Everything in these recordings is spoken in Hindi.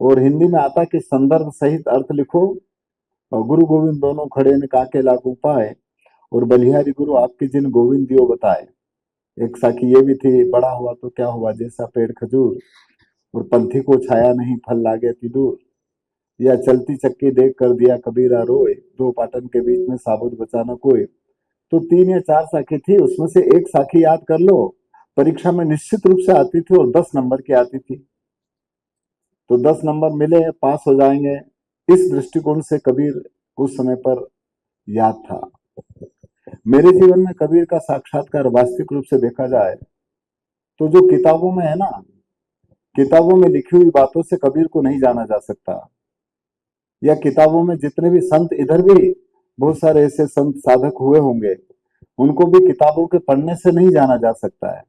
और हिंदी में आता कि संदर्भ सहित अर्थ लिखो, और गुरु गोविंद दोनों खड़े ने काके लागू पाए, और बलिहारी गुरु आपके जिन गोविंद दियो बताए। एक साखी ये भी थी, बड़ा हुआ तो क्या हुआ जैसा पेड़ खजूर, और पंथी को छाया नहीं फल लागे अति दूर, या चलती चक्की देख कर दिया कबीरा रोए, दो पाटन के बीच में साबुत बचा न कोई। तो 3 या 4 साखी थी, उसमें से एक साखी याद कर लो, परीक्षा में निश्चित रूप से आती थी और 10 नंबर की आती थी। तो 10 नंबर मिले, पास हो जाएंगे, इस दृष्टिकोण से कबीर उस समय पर याद था। मेरे जीवन में कबीर का साक्षात्कार वास्तविक रूप से देखा जाए तो जो किताबों में है ना, किताबों में लिखी हुई बातों से कबीर को नहीं जाना जा सकता। या किताबों में जितने भी संत, इधर भी बहुत सारे ऐसे संत साधक हुए होंगे, उनको भी किताबों के पढ़ने से नहीं जाना जा सकता है।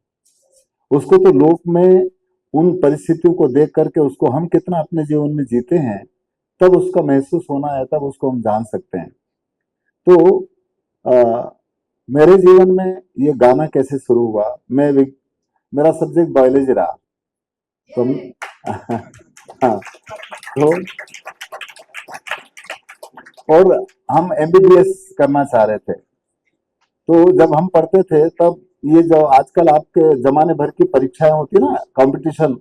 उसको तो लोक में उन परिस्थितियों को देख करके उसको हम कितना अपने जीवन में जीते हैं, तब उसका महसूस होना है, तब उसको हम जान सकते हैं। तो आ, मेरे जीवन में ये गाना कैसे शुरू हुआ, मेरा सब्जेक्ट बायोलॉजी रहा। तो हाँ, तो और हम एमबीबीएस करना चाह रहे थे। तो जब हम पढ़ते थे तब ये जो आजकल आपके जमाने भर की परीक्षाएं होती है ना, कंपटीशन,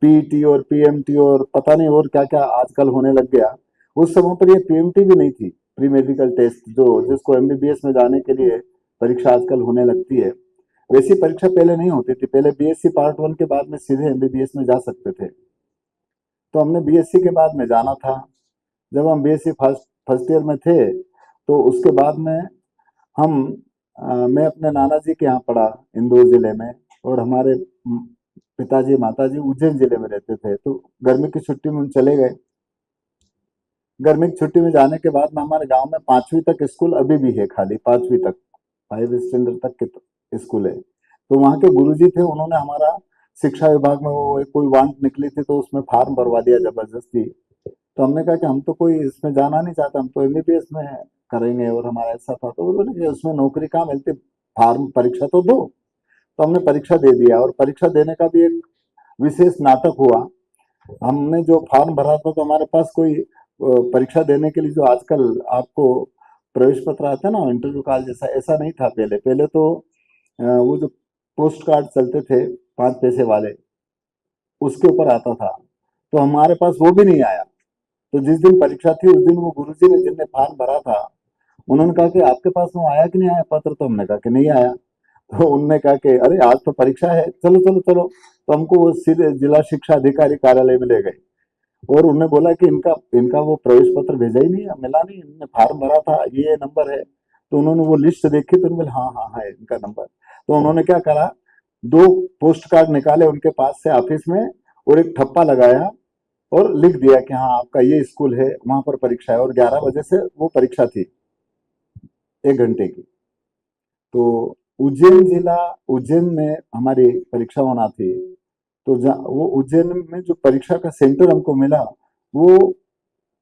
पीईटी और पीएमटी और पता नहीं और क्या क्या आजकल होने लग गया। उस समय पर ये पीएमटी भी नहीं थी, प्री मेडिकल टेस्ट, जो जिसको एमबीबीएस में जाने के लिए परीक्षा आजकल होने लगती है, वैसी परीक्षा पहले नहीं होती थी। पहले बीएससी पार्ट 1 के बाद में सीधे एमबीबीएस में जा सकते थे। तो हमने बीएससी के बाद में जाना था। जब हम बीएससी फर्स्ट फर्स्ट ईयर में थे, तो उसके बाद में हम मैं अपने नाना जी के यहाँ पढ़ा, इंदौर जिले में, और हमारे पिताजी माताजी उज्जैन जिले में रहते थे। तो गर्मी की छुट्टी में हम चले गए। गर्मी की छुट्टी में जाने के बाद में हमारे गांव में 5वीं तक स्कूल अभी भी है खाली, 5वीं तक, 5 स्टैंडर्ड तक के स्कूल है। तो वहाँ के गुरुजी थे, उन्होंने हमारा शिक्षा विभाग में वो कोई वांट निकली थी तो उसमें फॉर्म भरवा दिया जबरदस्ती। तो हमने कहा कि हम तो कोई इसमें जाना नहीं चाहते, हम तो एमबीबीएस में करेंगे, और हमारा ऐसा था। तो उन्होंने कि उसमें नौकरी कहाँ मिलती, फॉर्म परीक्षा तो दो। तो हमने परीक्षा दे दिया, और परीक्षा देने का भी एक विशेष नाटक हुआ। हमने जो फॉर्म भरा था, तो हमारे पास कोई परीक्षा देने के लिए जो आजकल आपको प्रवेश पत्र आता है ना, इंटरव्यू कॉल जैसा, ऐसा नहीं था पहले। पहले तो वो जो पोस्ट कार्ड चलते थे 5 पैसे वाले, उसके ऊपर आता था। तो हमारे पास वो भी नहीं आया। तो जिस दिन परीक्षा थी उस दिन वो गुरुजी ने, जिनने फॉर्म भरा था, उन्होंने कहा कि आपके पास वो आया कि नहीं आया पत्र। तो हमने कहा कि नहीं आया। तो उन्होंने कहा कि अरे आज तो परीक्षा है, चलो चलो चलो। तो हमको वो सीधे जिला शिक्षा अधिकारी कार्यालय में ले गए, और उन्होंने बोला कि इनका इनका वो प्रवेश पत्र भेजा ही नहीं है, मिला नहीं, इन्होंने फॉर्म भरा था, ये नंबर है। तो उन्होंने वो लिस्ट देखी, तो उन्होंने बोला हाँ हाँ हाँ इनका नंबर। तो उन्होंने क्या करा, 2 पोस्ट कार्ड निकाले उनके पास से ऑफिस में, और एक ठप्पा लगाया, और लिख दिया कि हाँ आपका ये स्कूल है, वहां पर परीक्षा है। और 11 बजे से वो परीक्षा थी, 1 घंटे की। तो उज्जैन जिला, उज्जैन में हमारी परीक्षा होना थी। तो वो उज्जैन में जो परीक्षा का सेंटर हमको मिला, वो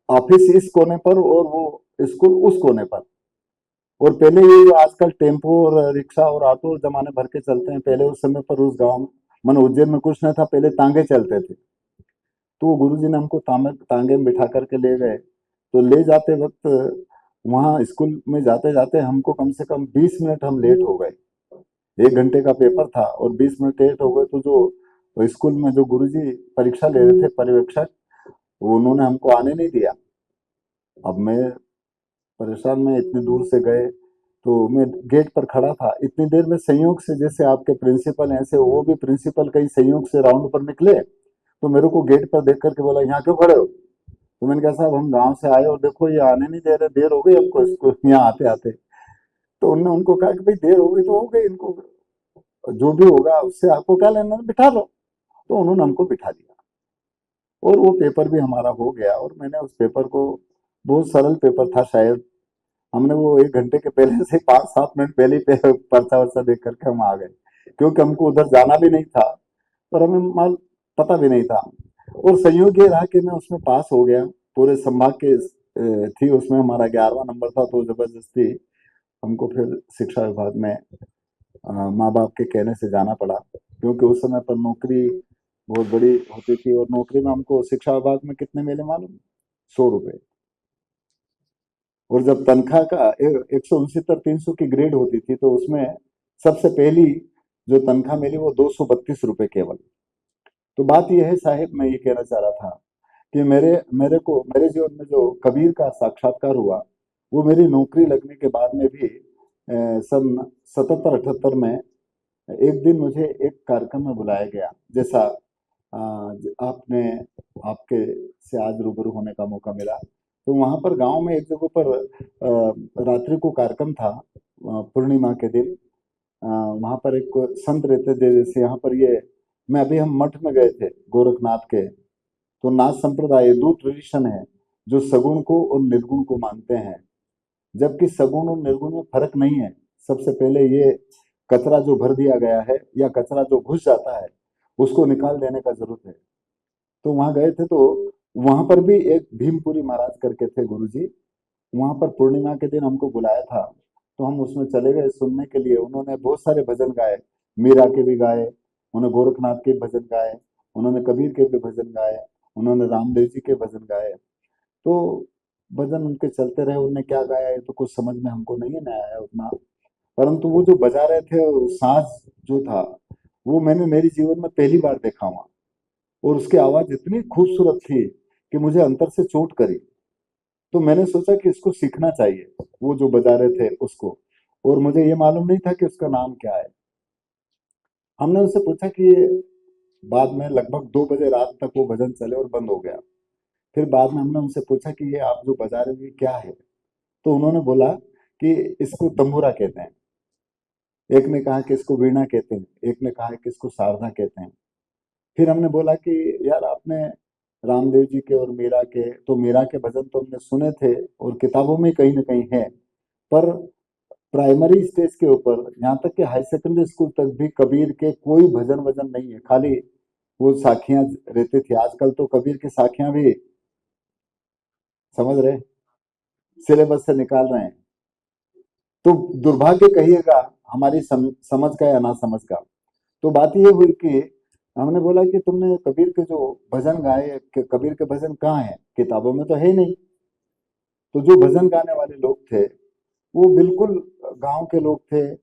ऑफिस इस कोने पर और वो स्कूल उस कोने पर। और पहले ये जो आजकल टेम्पो और रिक्शा और ऑटो जमाने भर के चलते हैं, पहले उस समय पर उस गांव मन उज्जैन में कुछ नहीं था, पहले तांगे चलते थे। तो वो गुरुजी ने हमको तांगे में बिठा करके ले गए। तो ले जाते वक्त वहाँ स्कूल में जाते जाते हमको कम से कम 20 मिनट हम लेट हो गए। 1 घंटे का पेपर था और 20 मिनट लेट हो गए। तो जो स्कूल में जो गुरुजी परीक्षा ले रहे थे, पर्यवेक्षक, उन्होंने हमको आने नहीं दिया। अब मैं परेशान, में इतनी दूर से गए, तो मैं गेट पर खड़ा था। इतनी देर में संयोग से, जैसे आपके प्रिंसिपल हैं, ऐसे वो भी प्रिंसिपल कई संयोग से राउंड पर निकले, तो मेरे को गेट पर देख करके बोला यहाँ क्यों खड़े हो। तो मैंने कहा साहब हम गांव से आए और देखो ये आने नहीं दे रहे, देर हो गई हमको इसको यहाँ आते आते। तो उन्होंने उनको कहा कि भाई देर हो गई तो हो गई, इनको जो भी होगा उससे आपको क्या लेना, बिठा लो। तो उन्होंने हमको बिठा दिया, और वो पेपर भी हमारा हो गया। और मैंने उस पेपर को, बहुत सरल पेपर था शायद, हमने वो 1 घंटे के पहले से 5-7 मिनट पहले ही पर्चा वर्चा देख करके हम आ गए, क्योंकि हमको उधर जाना भी नहीं था, और हमें माल पता भी नहीं था। और संयोग ये रहा कि मैं उसमें पास हो गया। पूरे संभाग के थी उसमें, हमारा 11वां नंबर था। तो जबरदस्ती हमको फिर शिक्षा विभाग में माँ बाप के कहने से जाना पड़ा, क्योंकि उस समय पर नौकरी बहुत बड़ी होती थी। और नौकरी में हमको शिक्षा विभाग में कितने मिले मालूम? 100 रुपए। और जब तनख्वाह का 169 300 की ग्रेड होती थी तो उसमें सबसे पहली जो तनख्वाह मिली वो 232 रुपए केवल। तो बात यह है साहिब, मैं ये कहना चाह रहा था कि मेरे मेरे जीवन में जो कबीर का साक्षात्कार हुआ वो मेरी नौकरी लगने के बाद में भी सन 77 78 में एक दिन मुझे एक कार्यक्रम में बुलाया गया। जैसा आपने आपके से आज रूबरू होने का मौका मिला, तो वहां पर गांव में एक जगह पर रात्रि को कार्यक्रम था, पूर्णिमा के दिन। वहां पर एक संत रहते थे, जैसे यहाँ पर ये मैं अभी हम मठ में गए थे गोरखनाथ के। तो नाथ संप्रदाय दो ट्रेडिशन है जो सगुण को और निर्गुण को मानते हैं, जबकि सगुण और निर्गुण में फर्क नहीं है। सबसे पहले ये कचरा जो भर दिया गया है या कचरा जो घुस जाता है उसको निकाल देने का जरूरत है। तो वहां गए थे, तो वहां पर भी एक भीमपुरी महाराज करके थे गुरुजी, वहां पर पूर्णिमा के दिन हमको बुलाया था। तो हम उसमें चले गए सुनने के लिए। उन्होंने बहुत सारे भजन गाए, मीरा के भी गाए, उन्होंने गोरखनाथ के भजन गाए, उन्होंने कबीर के भी भजन गाए, उन्होंने रामदेव जी के भजन गाए। तो भजन उनके चलते रहे। उन्होंने क्या गाया है तो कुछ समझ में हमको नहीं ना आया उतना, परंतु वो जो बजा रहे थे और साज जो था वो मैंने मेरे जीवन में पहली बार देखा हुआ। और उसकी आवाज इतनी खूबसूरत थी कि मुझे अंतर से चोट करी। तो मैंने सोचा कि इसको सीखना चाहिए, वो जो बजा रहे थे उसको। और मुझे ये मालूम नहीं था कि उसका नाम क्या है। हमने उससे पूछा कि ये, बाद में लगभग 2 बजे रात तक वो भजन चले और बंद हो गया। फिर बाद में हमने उनसे पूछा कि ये आप जो बजा रहे हो ये क्या है? तो उन्होंने बोला कि इसको तंबूरा कहते हैं। एक ने कहा कि इसको वीणा कहते हैं, एक ने कहा कि इसको सारधा कहते हैं। फिर हमने बोला कि यार आपने रामदेव जी के और मीरा के, तो मीरा के भजन तो हमने सुने थे और किताबों में कहीं ना कहीं है, पर प्राइमरी स्टेज के ऊपर यहाँ तक कि हाई सेकेंडरी स्कूल तक भी कबीर के कोई भजन वजन नहीं है, खाली वो साखियां रहती थी। आजकल तो कबीर की साखियां भी, समझ रहे, सिलेबस से निकाल रहे हैं। तो दुर्भाग्य कहिएगा हमारी समझ का या ना समझ का। तो बात ये हुई कि हमने बोला कि तुमने कबीर के जो भजन गाए, कबीर के भजन कहाँ हैं? किताबों में तो है ही नहीं। तो जो भजन गाने वाले लोग थे वो बिल्कुल गांव के लोग थे,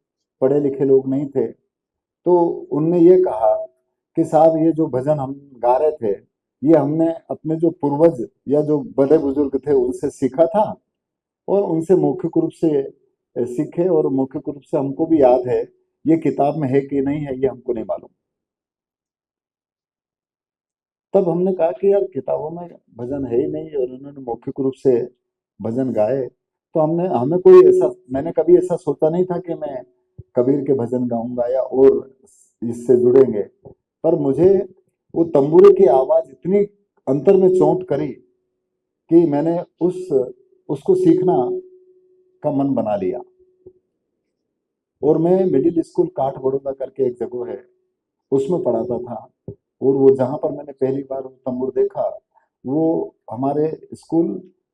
पढ़े लिखे लोग नहीं थे। तो उनने ये कहा कि साहब ये जो भजन हम गा रहे थे ये हमने अपने जो पूर्वज या जो बड़े बुजुर्ग थे उनसे सीखा था, और उनसे मौखिक रूप से सीखे, और मौखिक रूप से हमको भी याद है। ये किताब में है कि नहीं है ये हमको नहीं मालूम। तब हमने कहा कि यार किताबों में भजन है ही नहीं और उन्होंने मौखिक रूप से भजन गाए। तो हमने हमें कोई ऐसा, मैंने कभी ऐसा सोचा नहीं था कि मैं कबीर के भजन गाऊंगा या और इससे जुड़ेंगे। पर मुझे वो तंबूरे की आवाज इतनी अंतर में चोट करी कि मैंने उसको सीखना का मन बना लिया। और मैं मिडिल स्कूल काठ बड़ौदा करके एक जगह है उसमें पढ़ाता था। और वो जहाँ पर मैंने पहली बार वो तंबूर देखा, वो हमारे स्कूल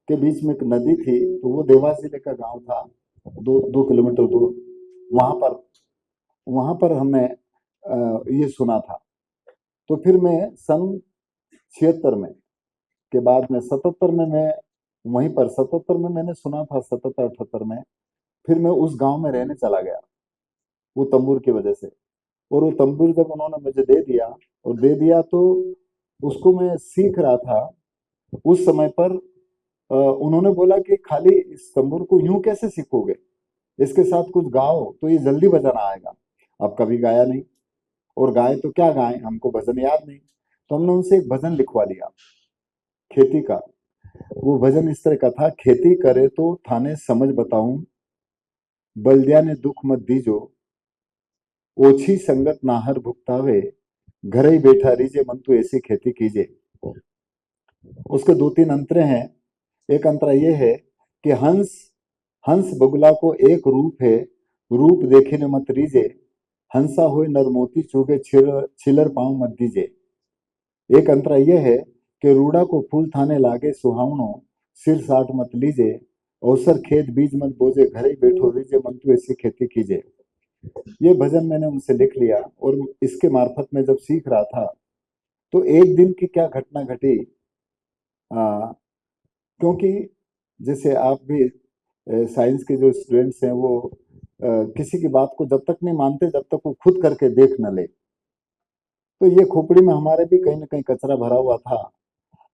के बीच में एक नदी थी, तो वो देवास जिले का गांव था, 2 2 किलोमीटर दूर। वहां पर हमने ये सुना था। तो फिर मैं सन 76 में के बाद में 77 में मैं वहीं पर 77 में मैंने सुना था, 77 78 में फिर मैं उस गांव में रहने चला गया वो तंबूर की वजह से। और वो तंबूर जब उन्होंने मुझे दे दिया, और दे दिया तो उसको मैं सीख रहा था। उस समय पर उन्होंने बोला कि खाली इस तंबूर को यूं कैसे सीखोगे, इसके साथ कुछ गाओ तो ये जल्दी बजाना आएगा। अब कभी गाया नहीं, और गाए तो क्या गाएं, हमको भजन याद नहीं। तो हमने उनसे एक भजन लिखवा लिया खेती का। वो भजन इस तरह का था, खेती करे तो थाने समझ बताऊं, बल्दिया ने दुख मत दीजो, ओछी संगत नाहर भुगतावे, घर ही बैठा रीजे मन तू ऐसी खेती कीजे। उसके 2 3 अंतरे हैं। एक अंतरा ये है कि हंस हंस बगुला को एक रूप है, रूप देखे न मत रीजे, हंसा होए नर मोती चुगे छिलर पाँव मत दीजे। एक अंतरा यह है कि रूड़ा को फूल थाने लागे सुहावनो, सिर साट मत लीजे, अवसर खेत बीज मत बोझे, घर ही बैठो रीजे मन तू ऐसी खेती कीजे। ये भजन मैंने उनसे लिख लिया, और इसके मार्फत में जब सीख रहा था तो एक दिन की क्या घटना घटी, क्योंकि जैसे आप भी साइंस के जो स्टूडेंट्स हैं वो किसी की बात को जब तक नहीं मानते जब तक वो खुद करके देख न ले। तो ये खोपड़ी में हमारे भी कहीं ना कहीं कचरा भरा हुआ था।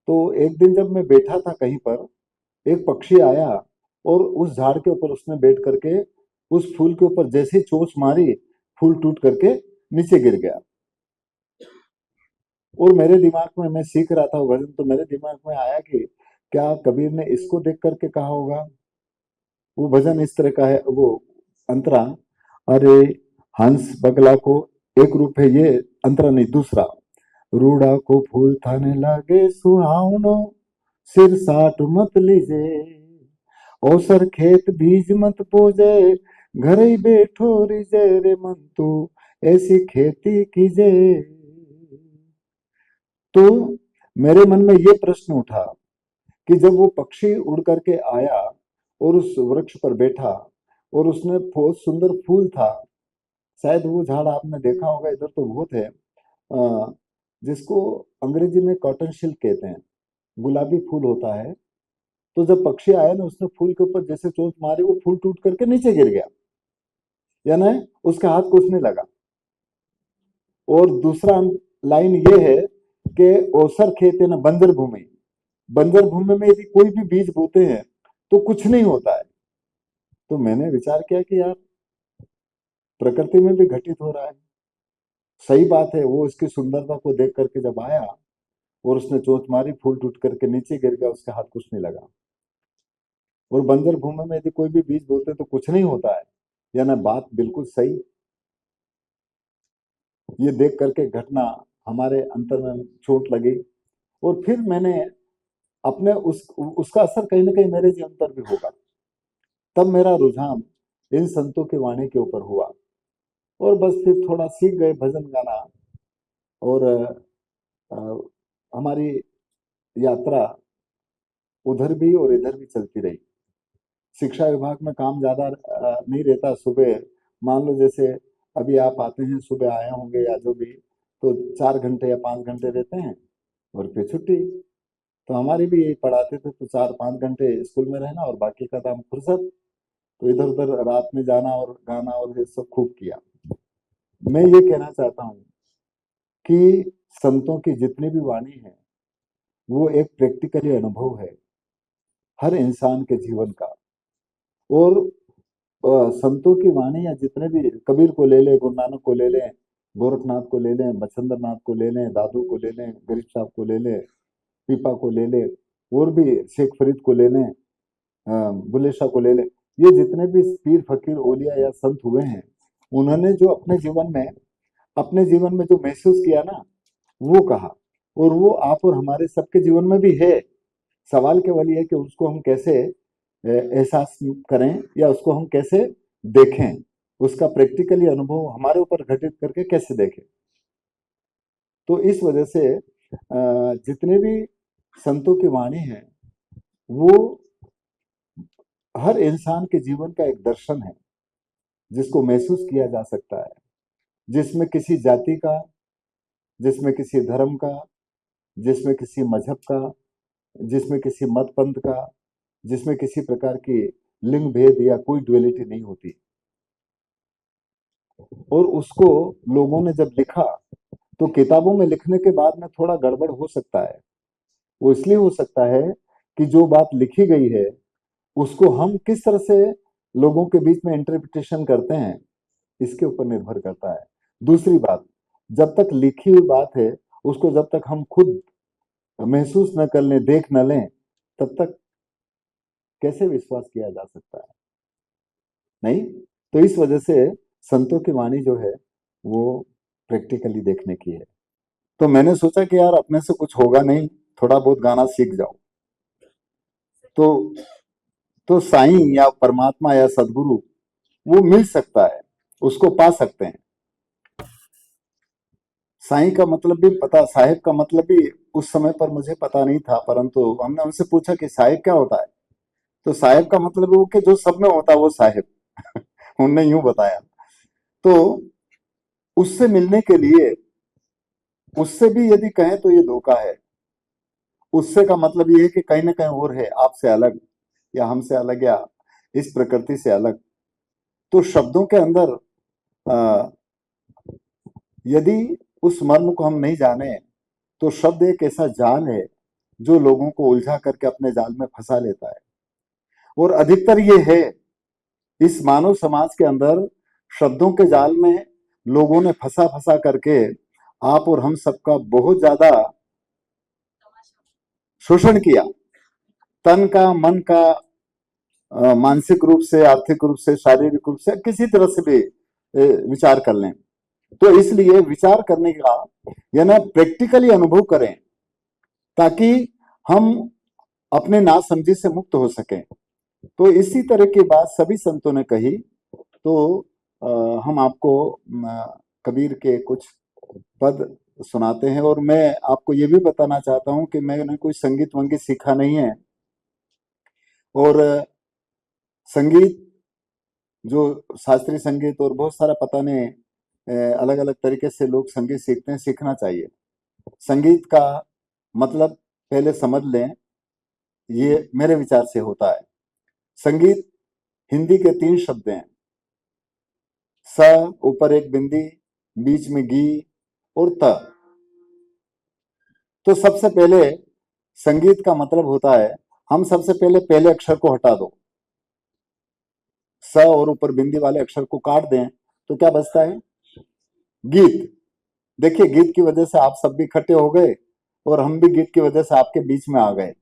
तो एक दिन जब मैं बैठा था कहीं पर, एक पक्षी आया और उस झाड़ के ऊपर उसने बैठ करके उस फूल के ऊपर जैसे ही चोंच मारी, फूल टूट करके नीचे गिर गया। और मेरे दिमाग में, मैं सीख रहा था वो भजन, तो मेरे दिमाग में आया कि क्या कबीर ने इसको देख करके कहा होगा। वो भजन इस तरह का है, वो अंतरा, अरे हंस बगला को, एक रूप है ये, अंतरा नहीं दूसरा। रूड़ा को फूल थाने लागे सुहावनो, सिर साट मत लीजे, औसर खेत बीज मत बोजे, घर ही बैठो रिजे रे मन तू, ऐसी खेती कीजे। तो मेरे मन में ये प्रश्न उठा कि जब वो पक्षी उड़ करके आया और उस वृक्ष पर बैठा और उसने बहुत सुंदर फूल था, शायद वो झाड़ आपने देखा होगा, इधर तो बहुत है, जिसको अंग्रेजी में कॉटन सिल्क कहते हैं, गुलाबी फूल होता है। तो जब पक्षी आया ना, उसने फूल के ऊपर जैसे चोंच मारी, वो फूल टूट करके नीचे गिर गया, यानी उसके हाथ कुछ नहीं लगा। और दूसरा लाइन ये है कि ओसर खेत है ना, बंजर भूमि, बंजर भूमि में यदि कोई भी बीज बोते हैं तो कुछ नहीं होता है। तो मैंने विचार किया कि यार प्रकृति में भी घटित हो रहा है। सही बात है, वो इसकी सुंदरता को देख करके जब आया और उसने चोंच मारी, फूल टूट करके नीचे गिर गया, उसके हाथ कुछ नहीं लगा। और बंजर भूमि में यदि कोई भी बीज बोते तो कुछ नहीं होता है, यानी बात बिल्कुल सही। ये देख करके घटना हमारे अंतर में चोट लगी। और फिर मैंने अपने उसका असर कहीं ना कहीं मेरे जीवन पर भी होगा। तब मेरा रुझान इन संतों की वाणी के ऊपर हुआ और बस फिर थोड़ा सीख गए भजन गाना। और अ, हमारी यात्रा उधर भी और इधर भी चलती रही। शिक्षा विभाग में काम ज्यादा नहीं रहता। सुबह मान लो जैसे अभी आप आते हैं, सुबह आए होंगे या जो भी, तो 4 घंटे या 5 घंटे रहते हैं और फिर छुट्टी। तो हमारी भी यही पढ़ाते थे, तो 4-5 घंटे स्कूल में रहना और बाकी का काम फुर्सत। तो इधर उधर रात में जाना और गाना और ये सब खूब किया। मैं ये कहना चाहता हूँ कि संतों की जितनी भी वाणी है वो एक प्रैक्टिकली अनुभव है हर इंसान के जीवन का। और संतों की वाणी या जितने भी, कबीर को ले लें, गुरु नानक को ले लें, गोरखनाथ को ले लें, बछेंद्र नाथ को ले लें, दादू को ले लें, गरीब साहब को ले लें, पीपा को ले लें, और भी शेख फरीद को ले लें, बुल्ले शाह को ले लें, ये जितने भी पीर फकीर ओलिया या संत हुए हैं, उन्होंने जो अपने जीवन में जो महसूस किया ना, वो कहा। और वो आप और हमारे सबके जीवन में भी है। सवाल केवल ये है कि उसको हम कैसे एहसास करें या उसको हम कैसे देखें, उसका प्रैक्टिकली अनुभव हमारे ऊपर घटित करके कैसे देखें। तो इस वजह से जितने भी संतों की वाणी है वो हर इंसान के जीवन का एक दर्शन है जिसको महसूस किया जा सकता है, जिसमें किसी जाति का, जिसमें किसी धर्म का, जिसमें किसी मजहब का, जिसमें किसी मत पंथ का, जिसमें किसी प्रकार की लिंग भेद या कोई ड्युअलिटी नहीं होती। और उसको लोगों ने जब लिखा तो किताबों में लिखने के बाद में थोड़ा गड़बड़ हो सकता है। वो इसलिए हो सकता है कि जो बात लिखी गई है उसको हम किस तरह से लोगों के बीच में इंटरप्रिटेशन करते हैं, इसके ऊपर निर्भर करता है। दूसरी बात, जब तक लिखी हुई बात है उसको जब तक हम खुद महसूस न कर लें, देख न लें, तब तक कैसे विश्वास किया जा सकता है? नहीं। तो इस वजह से संतों की वाणी जो है वो प्रैक्टिकली देखने की है। तो मैंने सोचा कि यार अपने से कुछ होगा नहीं, थोड़ा बहुत गाना सीख जाओ। तो साईं या परमात्मा या सदगुरु वो मिल सकता है, उसको पा सकते हैं। साईं का मतलब भी पता, साहिब का मतलब भी उस समय पर मुझे पता नहीं था, परंतु हमने उनसे पूछा कि साहिब क्या होता है। तो साहिब का मतलब वो कि जो सब में होता है वो साहिब। उनने यूं बताया। तो उससे मिलने के लिए उससे भी यदि कहें तो ये धोखा है। उससे का मतलब ये है कि कहीं ना कहीं और है, आपसे अलग या हमसे अलग या इस प्रकृति से अलग। तो शब्दों के अंदर अ, यदि उस मर्म को हम नहीं जाने तो शब्द एक ऐसा जाल है जो लोगों को उलझा करके अपने जाल में फंसा लेता है। और अधिकतर ये है, इस मानव समाज के अंदर शब्दों के जाल में लोगों ने फंसा फंसा करके आप और हम सबका बहुत ज्यादा शोषण किया। तन का, मन का, मानसिक रूप से, आर्थिक रूप से, शारीरिक रूप से, किसी तरह से भी विचार कर लें। तो इसलिए विचार करने का या ना प्रैक्टिकली अनुभव करें ताकि हम अपने नासमझी से मुक्त हो सकें। तो इसी तरह की बात सभी संतों ने कही। तो हम आपको कबीर के कुछ पद सुनाते हैं। और मैं आपको ये भी बताना चाहता हूं कि मैंने कोई संगीत वंगीत सीखा नहीं है। और संगीत, जो शास्त्रीय संगीत और बहुत सारा पता नहीं अलग अलग तरीके से लोग संगीत सीखते हैं, सीखना चाहिए। संगीत का मतलब पहले समझ लें, ये मेरे विचार से होता है। संगीत हिंदी के 3 शब्द हैं, स, ऊपर एक बिंदी, बीच में गी और त। तो सबसे पहले संगीत का मतलब होता है, हम सबसे पहले पहले अक्षर को हटा दो, स और ऊपर बिंदी वाले अक्षर को काट दें तो क्या बचता है? गीत। देखिए, गीत की वजह से आप सब भी इकट्ठे हो गए और हम भी गीत की वजह से आपके बीच में आ गए।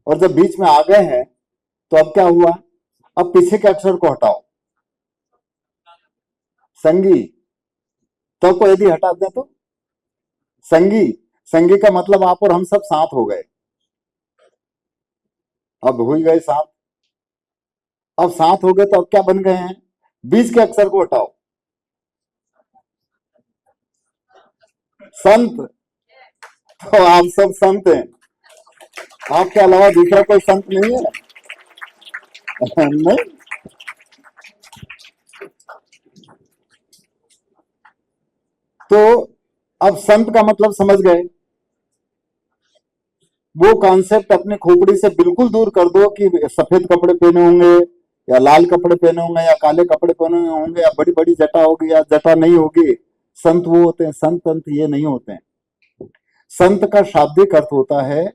और जब बीच में आ गए हैं तो अब क्या हुआ? अब पीछे के अक्षर को हटाओ, संगी। तो को यदि हटा दें तो संगी। संगी का मतलब आप और हम सब साथ हो गए। अब हो ही गए साथ। अब साथ हो गए तो अब क्या बन गए हैं? बीच के अक्षर को हटाओ, संत। तो आप सब संत हैं। आपके अलावा दूसरा कोई संत नहीं है। नहीं। तो अब संत का मतलब समझ गए। वो कॉन्सेप्ट अपनी खोपड़ी से बिल्कुल दूर कर दो कि सफेद कपड़े पहने होंगे या लाल कपड़े पहने होंगे या काले कपड़े पहने होंगे या बड़ी बड़ी जटा होगी या जटा नहीं होगी। संत वो होते हैं, संत अंत ये नहीं होते हैं। संत का शाब्दिक अर्थ होता है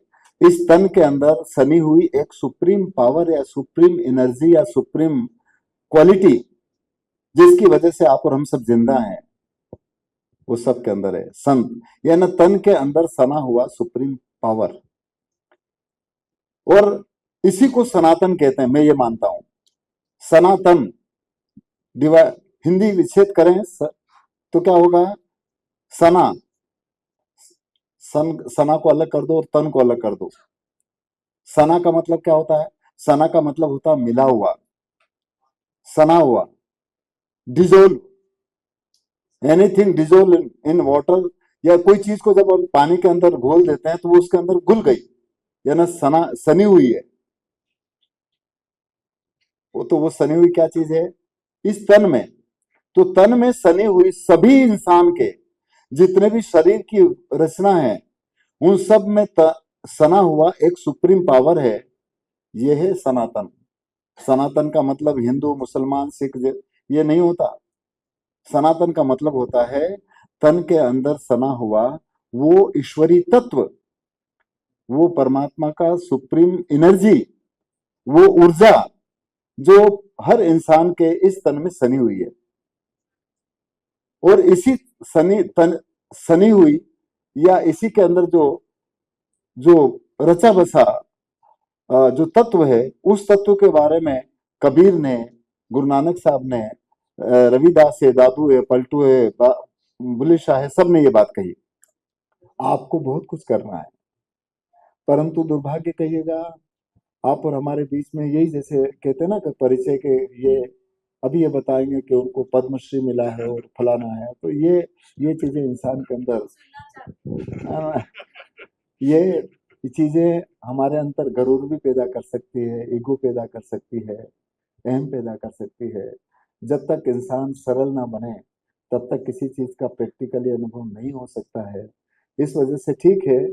इस तन के अंदर सनी हुई एक सुप्रीम पावर या सुप्रीम एनर्जी या सुप्रीम क्वालिटी, जिसकी वजह से आप और हम सब जिंदा हैं, वो सब के अंदर है संत। यानी तन के अंदर सना हुआ सुप्रीम पावर। और इसी को सनातन कहते हैं, मैं ये मानता हूं। सनातन डिवा हिंदी विच्छेद करें तो क्या होगा? सना, सना को अलग कर दो और तन को अलग कर दो। सना का मतलब क्या होता है? सना का मतलब होता है मिला हुआ, सना हुआ, dissolve. Anything dissolve in water. या कोई चीज को जब हम पानी के अंदर घोल देते हैं तो वो उसके अंदर घुल गई, यानी सना, सनी हुई है। वो सनी हुई क्या चीज है इस तन में? तो तन में सनी हुई सभी इंसान के जितने भी शरीर की रचना है, उन सब में सना हुआ एक सुप्रीम पावर है। यह है सनातन। सनातन का मतलब हिंदू, मुसलमान, सिख ये नहीं होता। सनातन का मतलब होता है तन के अंदर सना हुआ वो ईश्वरी तत्व, वो परमात्मा का सुप्रीम एनर्जी, वो ऊर्जा जो हर इंसान के इस तन में सनी हुई है। और इसी सनी हुई या इसी के अंदर जो जो रचा बसा जो तत्व है, उस तत्व के बारे में कबीर ने, गुरु नानक साहब ने, रविदास है, दादू है, पलटू है, बुल्ले शाह है, सब ने ये बात कही। आपको बहुत कुछ करना है, परंतु दुर्भाग्य कहिएगा, आप और हमारे बीच में यही, जैसे कहते हैं ना कि परिचय के ये अभी ये बताएंगे कि उनको पद्मश्री मिला है और फलाना है। तो ये चीजें इंसान के अंदर ये चीजें हमारे अंदर गरूर भी पैदा कर सकती है, ईगो पैदा कर सकती है, अहम पैदा कर सकती है। जब तक इंसान सरल ना बने तब तक किसी चीज का प्रैक्टिकली अनुभव नहीं हो सकता है। इस वजह से ठीक है,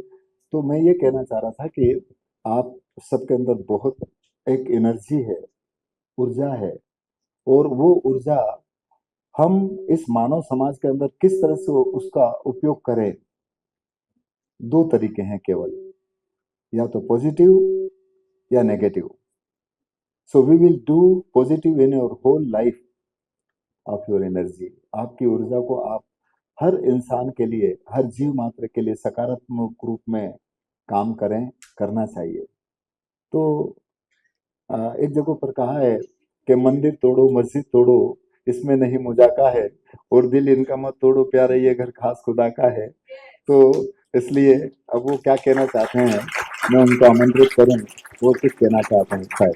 तो मैं ये कहना चाह रहा था कि आप सबके अंदर बहुत एक एनर्जी है, ऊर्जा है, और वो ऊर्जा हम इस मानव समाज के अंदर किस तरह से उसका उपयोग करें, दो तरीके हैं केवल, या तो पॉजिटिव या negative. So we will do positive in your whole life of your energy. आपकी ऊर्जा को आप हर इंसान के लिए, हर जीव मात्र के लिए सकारात्मक रूप में काम करें, करना चाहिए। तो एक जगह पर कहा है कि मंदिर तोड़ो मस्जिद तोड़ो, इसमें नहीं मुझाका है, और दिल इनका मत तोड़ो प्यारे, ये घर खास खुदा का है। तो इसलिए अब वो क्या कहना चाहते हैं, मैं उनको आमंत्रित करूं, वो कुछ कहना चाहते हैं शायद।